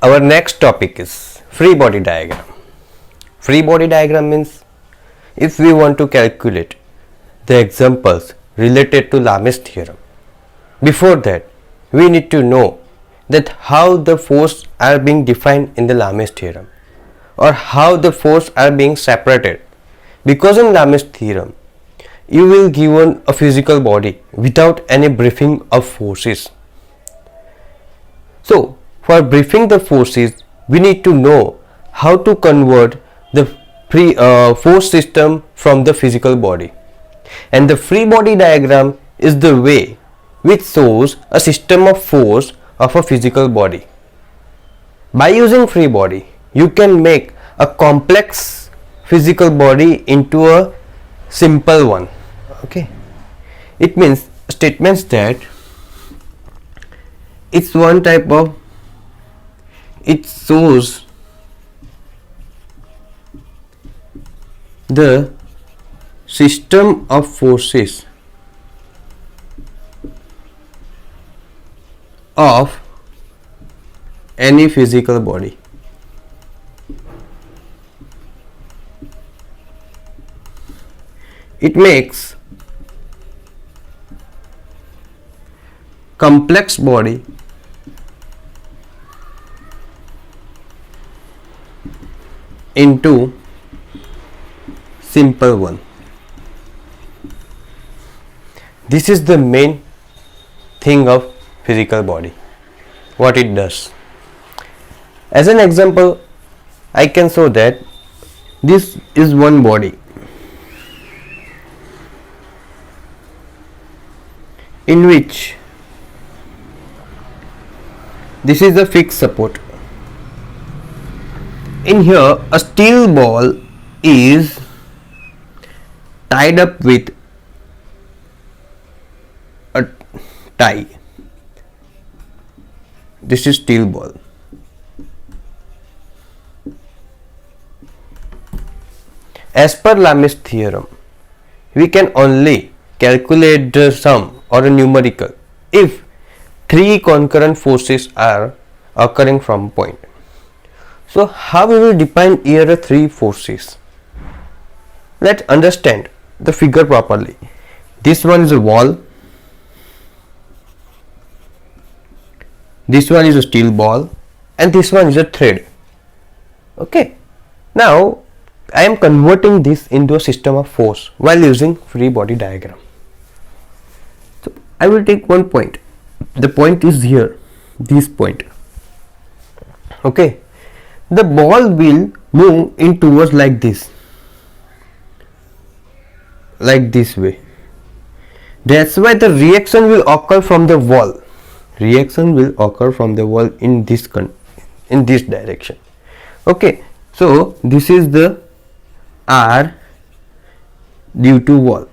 Our next topic is free body diagram. Free body diagram means if we want to calculate the examples related to Lam's theorem. Before that, we need to know that how the force are being defined in the Lam's theorem or how the force are being separated. Because in Lam's theorem, you will given a physical body without any briefing of forces. So, for briefing the forces, we need to know how to convert the force system from the physical body. And the free body diagram is the way which shows a system of force of a physical body. By using free body, you can make a complex physical body into a simple one. Okay, it means statements that it's one type of, it shows the system of forces of any physical body. It makes complex body into simple one. This is the main thing of physical body, what it does. As an example, I can show that this is one body in which this is a fixed support. In here, a steel ball is tied up with a tie. This is steel ball. As per Lam's theorem, we can only calculate the sum or a numerical if three concurrent forces are occurring from point. So how we will define here the three forces? Let's understand the figure properly. This one is a wall, this one is a steel ball, and this one is a thread. Okay, now I am converting this into a system of force while using free body diagram. So I will take one point. The point is here, this point. Okay, the ball will move in towards like this way. That's why the reaction will occur from the wall. Reaction will occur from the wall in this direction. Okay, so this is the R due to wall,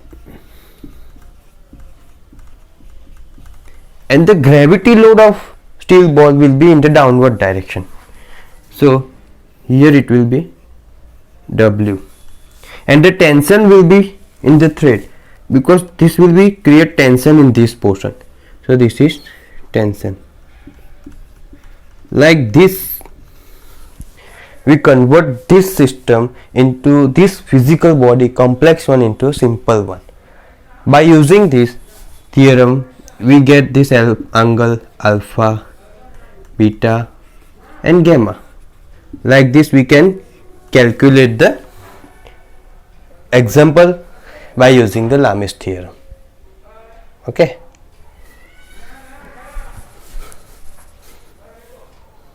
and the gravity load of steel ball will be in the downward direction. So here it will be W, and the tension will be in the thread because this will be create tension in this portion. So this is tension. Like this, we convert this system into this physical body, complex one, into a simple one. By using this theorem, we get this angle alpha, beta and gamma. Like this we can calculate the example by using the Lam's theorem. Okay.